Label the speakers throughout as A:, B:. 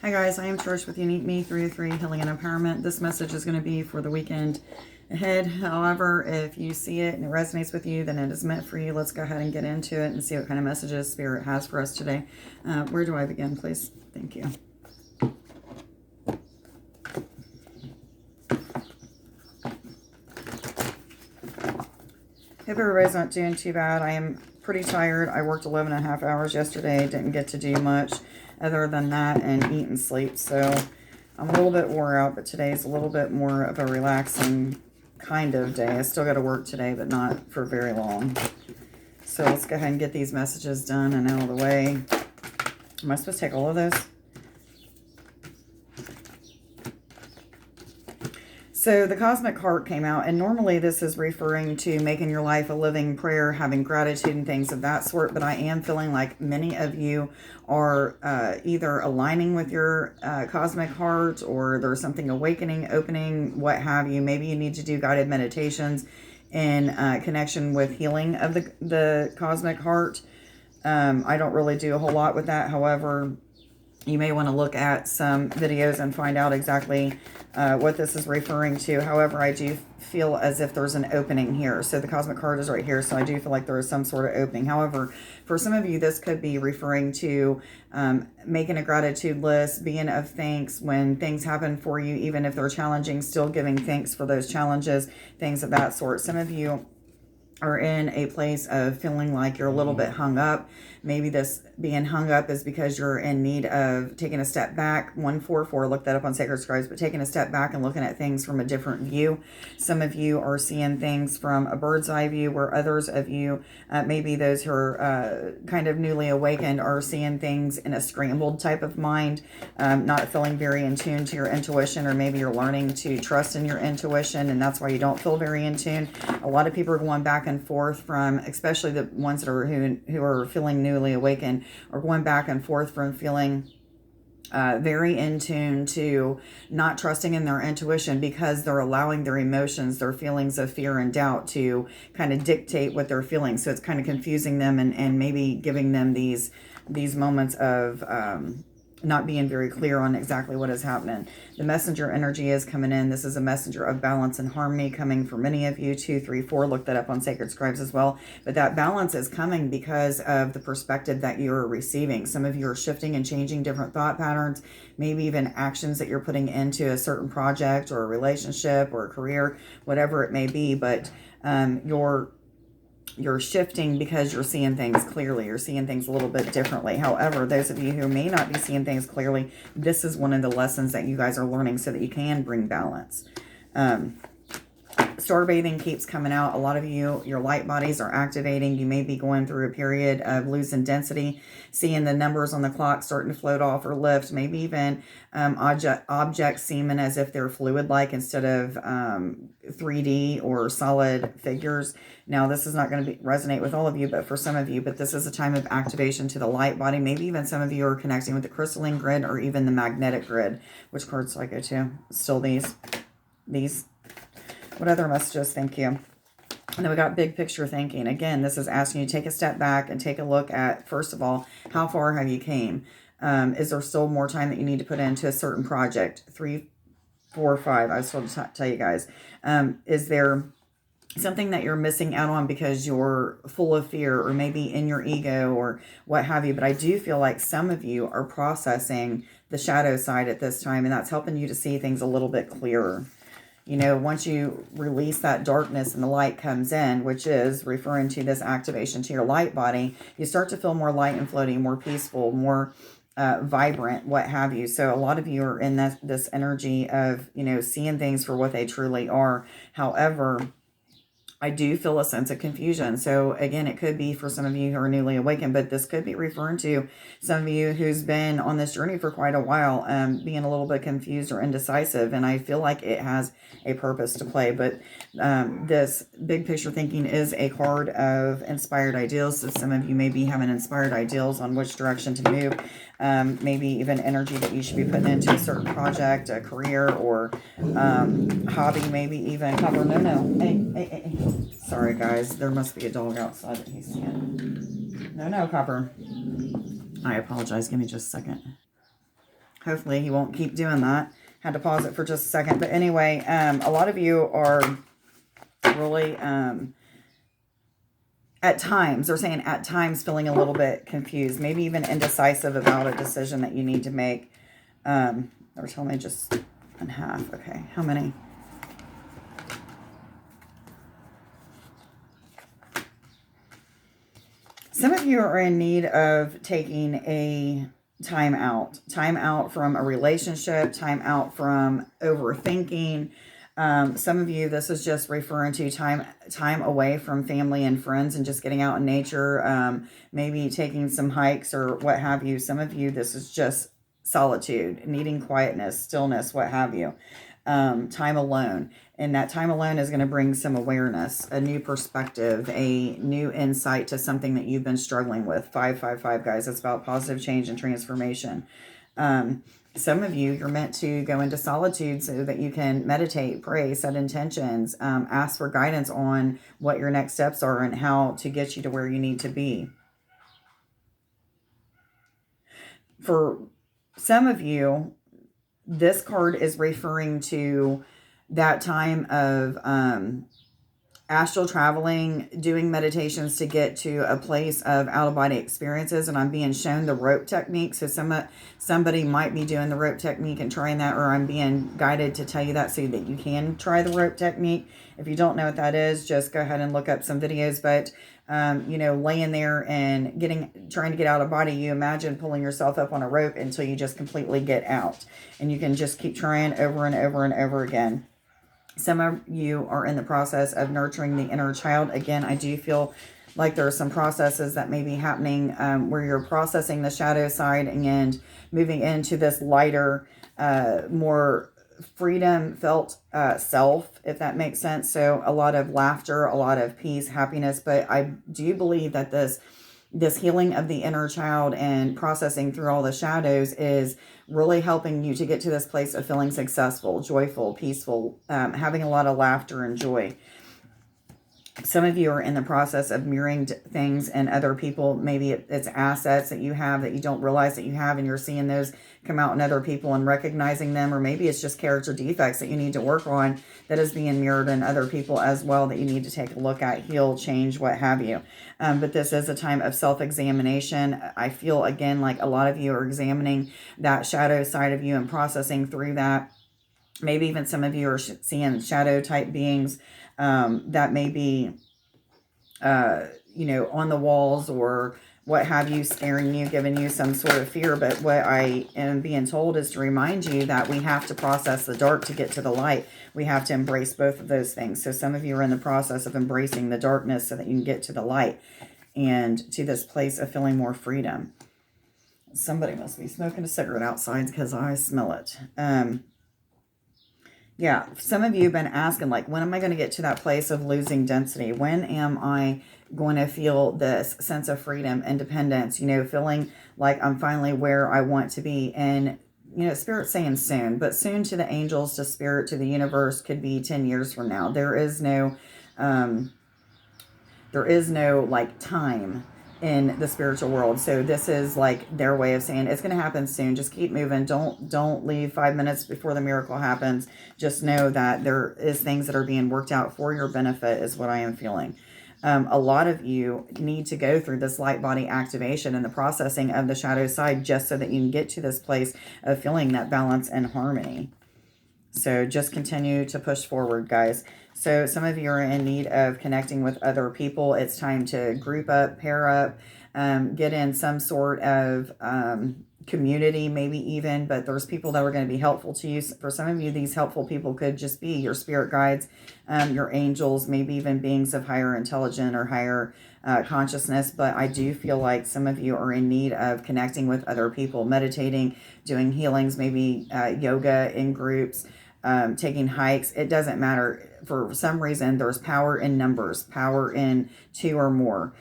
A: Hi guys, I am Trish with Unique Me 303 Healing and Empowerment. This message is going to be for the weekend ahead. However, if you see it and it resonates with you, then it is meant for you. Let's go ahead and get into it and see what kind of messages Spirit has for us today. Where do I begin, please? Thank you. Hope everybody's not doing too bad. I am pretty tired. I worked 11.5 hours yesterday. Didn't get to do much other than that and eat and sleep. So I'm a little bit wore out, but today's a little bit more of a relaxing kind of day. I still got to work today, but not for very long. So let's go ahead and get these messages done and out of the way. Am I supposed to take all of those? So the Cosmic Heart came out, and normally this is referring to making your life a living prayer, having gratitude and things of that sort, but I am feeling like many of you are either aligning with your Cosmic Heart, or there's something awakening, opening, what have you. Maybe you need to do guided meditations in connection with healing of the Cosmic Heart. I don't really do a whole lot with that. However, you may want to look at some videos and find out exactly what this is referring to. However, I do feel as if there's an opening here. So the Cosmic Card is right here, so I do feel like there is some sort of opening. However, for some of you, this could be referring to making a gratitude list, being of thanks when things happen for you, even if they're challenging, still giving thanks for those challenges, things of that sort. Some of you are in a place of feeling like you're a little bit hung up. Maybe this being hung up is because you're in need of taking a step back. 144, look that up on Sacred Scribes, but taking a step back and looking at things from a different view. Some of you are seeing things from a bird's eye view, where others of you, maybe those who are kind of newly awakened, are seeing things in a scrambled type of mind, not feeling very in tune to your intuition, or maybe you're learning to trust in your intuition, and that's why you don't feel very in tune. A lot of people are going back and forth from, especially the ones that are who are feeling newly awakened, are going back and forth from feeling very in tune to not trusting in their intuition, because they're allowing their emotions, their feelings of fear and doubt to kind of dictate what they're feeling. So it's kind of confusing them and maybe giving them these moments of not being very clear on exactly what is happening. The messenger energy is coming in. This is a messenger of balance and harmony coming for many of you. 2, 3, 4. Look that up on Sacred Scribes as well. But that balance is coming because of the perspective that you're receiving. Some of you are shifting and changing different thought patterns, maybe even actions that you're putting into a certain project or a relationship or a career, whatever it may be. But you're shifting because you're seeing things clearly. You're seeing things a little bit differently. However, those of you who may not be seeing things clearly, this is one of the lessons that you guys are learning so that you can bring balance. Star bathing keeps coming out. A lot of you, your light bodies are activating. You may be going through a period of losing density, seeing the numbers on the clock starting to float off or lift, maybe even objects seeming as if they're fluid-like instead of 3D or solid figures. Now, this is not going to resonate with all of you, but for some of you, but this is a time of activation to the light body. Maybe even some of you are connecting with the crystalline grid or even the magnetic grid. Which cards do I go to? Still these. What other messages? Thank you. And then we got big picture thinking. Again, this is asking you to take a step back and take a look at, first of all, how far have you came? Is there still more time that you need to put into a certain project? 3, 4, 5. I was told to tell you guys. Is there something that you're missing out on because you're full of fear, or maybe in your ego or what have you? But I do feel like some of you are processing the shadow side at this time, and that's helping you to see things a little bit clearer. You know, once you release that darkness and the light comes in, which is referring to this activation to your light body, you start to feel more light and floaty, more peaceful, more vibrant, what have you. So a lot of you are in this energy of, you know, seeing things for what they truly are. However, I do feel a sense of confusion. So again, it could be for some of you who are newly awakened, but this could be referring to some of you who's been on this journey for quite a while, being a little bit confused or indecisive. And I feel like it has a purpose to play. But this big picture thinking is a card of inspired ideals. So some of you may be having inspired ideals on which direction to move. Maybe even energy that you should be putting into a certain project, a career, or hobby, maybe even. Copper, no. Hey. Sorry, guys. There must be a dog outside that he's seeing. No, Copper. I apologize. Give me just a second. Hopefully he won't keep doing that. Had to pause it for just a second. But anyway, a lot of you are really, at times, they're saying at times feeling a little bit confused, maybe even indecisive about a decision that you need to make. They're telling me just in half. Okay, how many? Some of you are in need of taking a time out from a relationship, time out from overthinking. Some of you, this is just referring to time away from family and friends and just getting out in nature, maybe taking some hikes or what have you. Some of you, this is just solitude, needing quietness, stillness, what have you. Time alone. And that time alone is going to bring some awareness, a new perspective, a new insight to something that you've been struggling with. 555, guys. It's about positive change and transformation. Some of you, you're meant to go into solitude so that you can meditate, pray, set intentions, ask for guidance on what your next steps are and how to get you to where you need to be. For some of you, this card is referring to that time of astral traveling, doing meditations to get to a place of out-of-body experiences. And I'm being shown the rope technique. So somebody might be doing the rope technique and trying that, or I'm being guided to tell you that so that you can try the rope technique. If you don't know what that is, just go ahead and look up some videos. But you know, laying there and trying to get out of body, you imagine pulling yourself up on a rope until you just completely get out. And you can just keep trying over and over and over again. Some of you are in the process of nurturing the inner child. Again, I do feel like there are some processes that may be happening where you're processing the shadow side and moving into this lighter, more freedom felt self, if that makes sense. So a lot of laughter, a lot of peace, happiness. But I do believe that this healing of the inner child and processing through all the shadows is really helping you to get to this place of feeling successful, joyful, peaceful, having a lot of laughter and joy. Some of you are in the process of mirroring things in other people. Maybe it's assets that you have that you don't realize that you have, and you're seeing those come out in other people and recognizing them. Or maybe it's just character defects that you need to work on that is being mirrored in other people as well that you need to take a look at, heal, change, what have you. But this is a time of self-examination. I feel, again, like a lot of you are examining that shadow side of you and processing through that. Maybe even some of you are seeing shadow type beings that may be, you know, on the walls or what have you, scaring you, giving you some sort of fear. But what I am being told is to remind you that we have to process the dark to get to the light. We have to embrace both of those things. So some of you are in the process of embracing the darkness so that you can get to the light and to this place of feeling more freedom. Somebody must be smoking a cigarette outside because I smell it. Yeah, some of you have been asking, like, when am I going to get to that place of losing density? When am I going to feel this sense of freedom, independence, you know, feeling like I'm finally where I want to be? And, you know, Spirit's saying soon, but soon to the angels, to Spirit, to the universe could be 10 years from now. There is no like time in the spiritual world. So this is like their way of saying it's going to happen soon. Just keep moving. Don't leave 5 minutes before the miracle happens. Just know that there is things that are being worked out for your benefit is what I am feeling. A lot of you need to go through this light body activation and the processing of the shadow side just so that you can get to this place of feeling that balance and harmony. So just continue to push forward, guys. So some of you are in need of connecting with other people. It's time to group up, pair up, get in some sort of community, maybe even. But there's people that are going to be helpful to you. For some of you, these helpful people could just be your spirit guides, your angels, maybe even beings of higher intelligence or higher consciousness. But I do feel like some of you are in need of connecting with other people, meditating, doing healings, maybe yoga in groups, taking hikes. It doesn't matter. For some reason, there's power in numbers, power in two or more.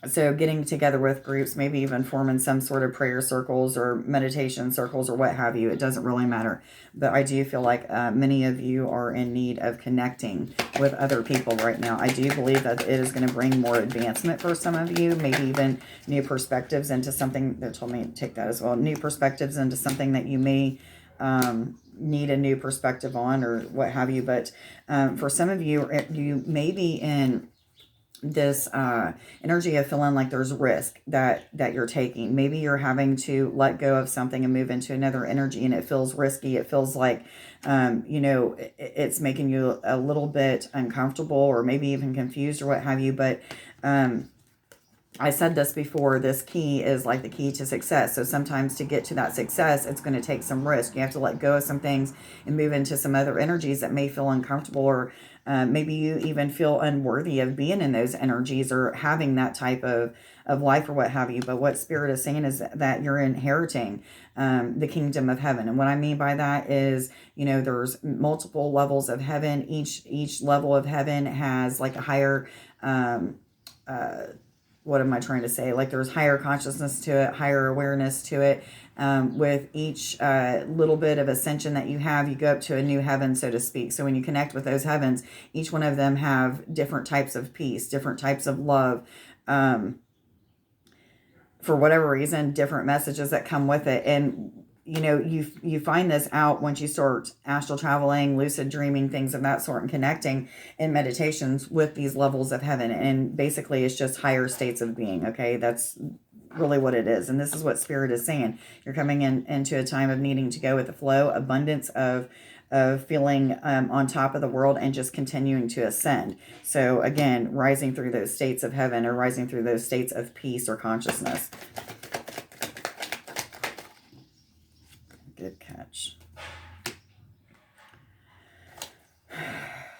A: So getting together with groups, maybe even forming some sort of prayer circles or meditation circles or what have you. It doesn't really matter. But I do feel like many of you are in need of connecting with other people right now. I do believe that it is going to bring more advancement for some of you, maybe even new perspectives into something. They told me to take that as well. New perspectives into something that you may need a new perspective on or what have you. But for some of you, you may be in this energy of feeling like there's risk that you're taking. Maybe you're having to let go of something and move into another energy, and it feels risky. It feels like it's making you a little bit uncomfortable or maybe even confused or what have you. But I said this before, this key is like the key to success. So sometimes to get to that success, it's going to take some risk. You have to let go of some things and move into some other energies that may feel uncomfortable, or maybe you even feel unworthy of being in those energies or having that type of life or what have you. But what Spirit is saying is that you're inheriting the kingdom of heaven. And what I mean by that is, there's multiple levels of heaven. Each level of heaven has like a higher what am I trying to say? Like there's higher consciousness to it, higher awareness to it. With each little bit of ascension that you have, you go up to a new heaven, so to speak. So when you connect with those heavens, each one of them have different types of peace, different types of love. For whatever reason, different messages that come with it. And you find this out once you start astral traveling, lucid dreaming, things of that sort, and connecting in meditations with these levels of heaven. And basically it's just higher states of being. Okay. That's really what it is. And this is what Spirit is saying. You're coming into a time of needing to go with the flow, abundance of feeling on top of the world and just continuing to ascend. So again, rising through those states of heaven or rising through those states of peace or consciousness. Good catch.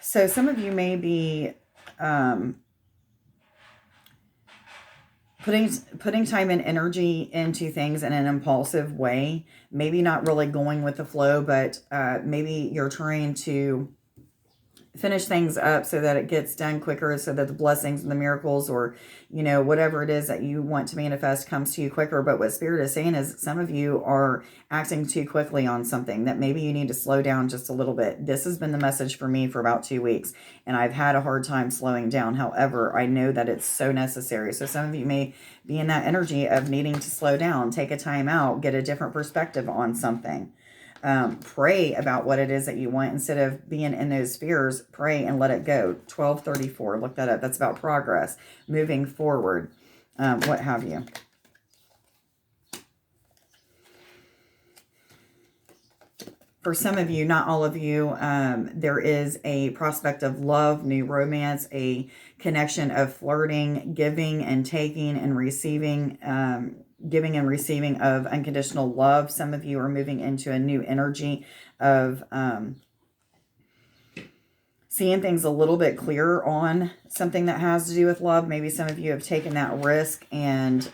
A: So some of you may be putting time and energy into things in an impulsive way. Maybe not really going with the flow, but maybe you're trying to finish things up so that it gets done quicker, so that the blessings and the miracles or, whatever it is that you want to manifest comes to you quicker. But what Spirit is saying is some of you are acting too quickly on something that maybe you need to slow down just a little bit. This has been the message for me for about 2 weeks, and I've had a hard time slowing down. However, I know that it's so necessary. So some of you may be in that energy of needing to slow down, take a time out, get a different perspective on something. Pray about what it is that you want instead of being in those fears. Pray and let it go. 1234. Look that up. That's about progress, moving forward, what have you. For some of you, not all of you, there is a prospect of love, new romance, a connection of flirting, giving and taking and receiving, giving and receiving of unconditional love. Some of you are moving into a new energy of seeing things a little bit clearer on something that has to do with love. Maybe some of you have taken that risk and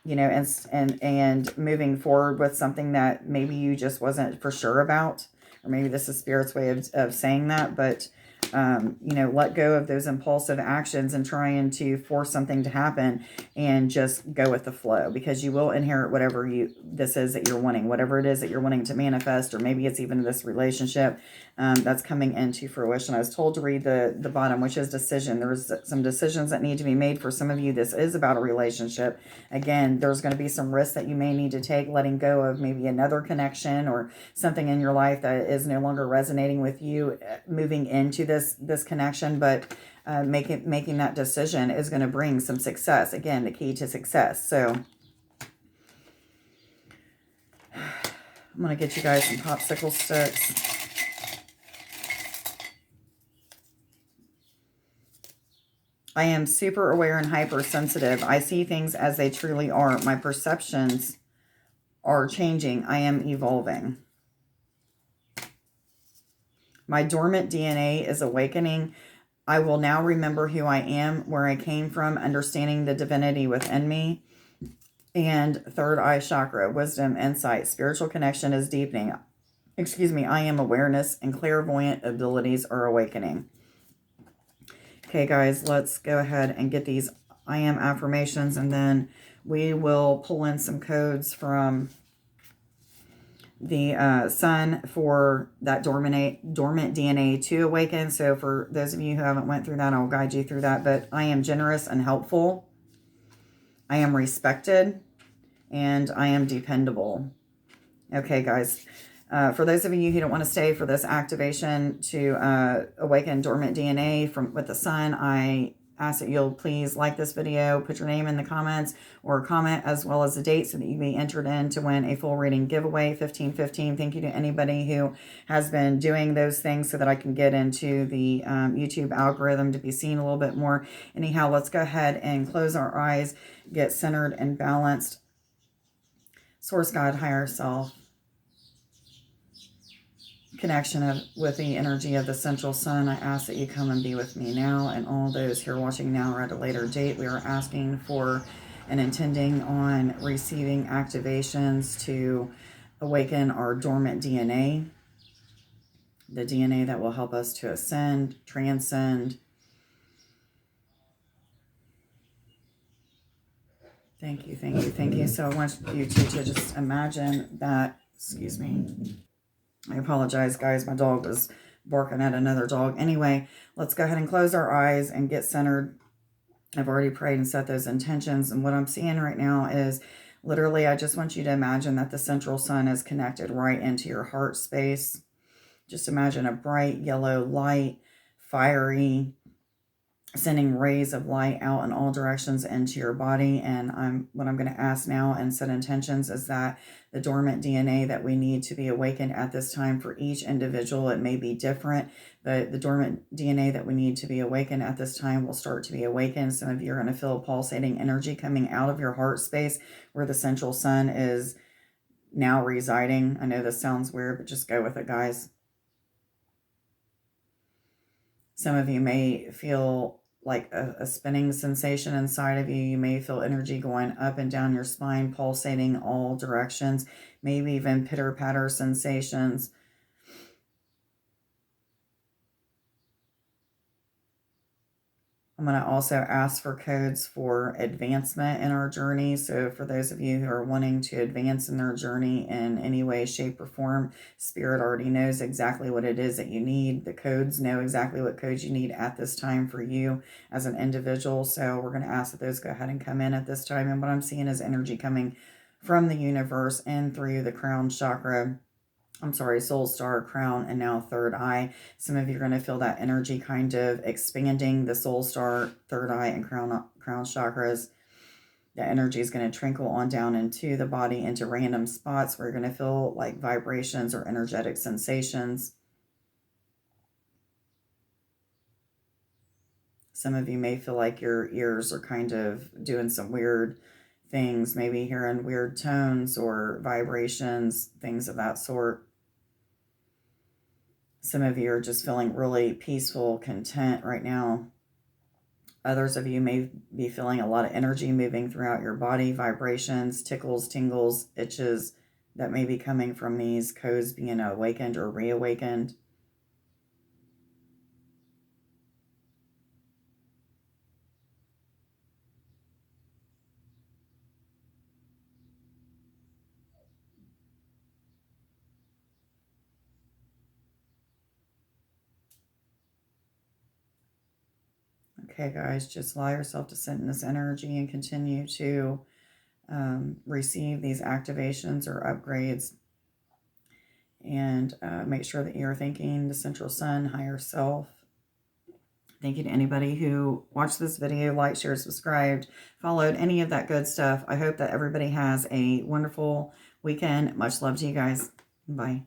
A: and moving forward with something that maybe you just wasn't for sure about, or maybe this is Spirit's way of saying that, but let go of those impulsive actions and trying to force something to happen and just go with the flow, because you will inherit whatever this is that you're wanting, whatever it is that you're wanting to manifest, or maybe it's even this relationship that's coming into fruition. I was told to read the bottom, which is decision. There's some decisions that need to be made for some of you. This is about a relationship. Again, there's going to be some risks that you may need to take, letting go of maybe another connection or something in your life that is no longer resonating with you, moving into this connection. But making that decision is going to bring some success. Again, the key to success. So I'm going to get you guys some popsicle sticks. I am super aware and hypersensitive. I see things as they truly are. My perceptions are changing. I am evolving. My dormant DNA is awakening. I will now remember who I am, where I came from, understanding the divinity within me. And third eye chakra, wisdom, insight, spiritual connection is deepening. I am awareness, and clairvoyant abilities are awakening. Okay, guys, let's go ahead and get these I am affirmations, and then we will pull in some codes from the sun for that dormant DNA to awaken. So for those of you who haven't went through that, I'll guide you through that. But I am generous and helpful. I am respected, and I am dependable. Okay, guys. For those of you who don't want to stay for this activation to awaken dormant DNA with the sun, I ask that you'll please like this video, put your name in the comments, or comment as well as the date so that you can be entered in to win a full reading giveaway, 1515. Thank you to anybody who has been doing those things so that I can get into the YouTube algorithm to be seen a little bit more. Anyhow, let's go ahead and close our eyes, get centered and balanced. Source, God, higher self, connection with the energy of the central sun, I ask that you come and be with me now, and all those here watching now or at a later date. We are asking for and intending on receiving activations to awaken our dormant DNA, the DNA that will help us to ascend, transcend. Thank you, thank you, thank you. So I want you to just imagine that, excuse me, I apologize, guys. My dog was barking at another dog. Anyway, let's go ahead and close our eyes and get centered. I've already prayed and set those intentions. And what I'm seeing right now is literally, I just want you to imagine that the central sun is connected right into your heart space. Just imagine a bright yellow light, fiery, sending rays of light out in all directions into your body. And what I'm going to ask now and set intentions is that the dormant DNA that we need to be awakened at this time for each individual, it may be different, but the dormant DNA that we need to be awakened at this time will start to be awakened. Some of you are going to feel pulsating energy coming out of your heart space where the central sun is now residing. I know this sounds weird, but just go with it, guys. Some of you may feel like a spinning sensation inside of you. You may feel energy going up and down your spine, pulsating all directions, maybe even pitter-patter sensations. I'm going to also ask for codes for advancement in our journey. So for those of you who are wanting to advance in their journey in any way, shape, or form, Spirit already knows exactly what it is that you need. The codes know exactly what codes you need at this time for you as an individual. So we're going to ask that those go ahead and come in at this time. And what I'm seeing is energy coming from the universe and through the crown chakra. Soul star, crown, and now third eye. Some of you are going to feel that energy kind of expanding the soul star, third eye, and crown chakras. The energy is going to trickle on down into the body, into random spots where you're going to feel like vibrations or energetic sensations. Some of you may feel like your ears are kind of doing some weird things, maybe hearing weird tones or vibrations, things of that sort. Some of you are just feeling really peaceful, content right now. Others of you may be feeling a lot of energy moving throughout your body, vibrations, tickles, tingles, itches that may be coming from these codes being awakened or reawakened. Okay, guys, just allow yourself to sit in this energy and continue to receive these activations or upgrades. And make sure that you're thanking the central sun, higher self. Thank you to anybody who watched this video, liked, shared, subscribed, followed, any of that good stuff. I hope that everybody has a wonderful weekend. Much love to you guys. Bye.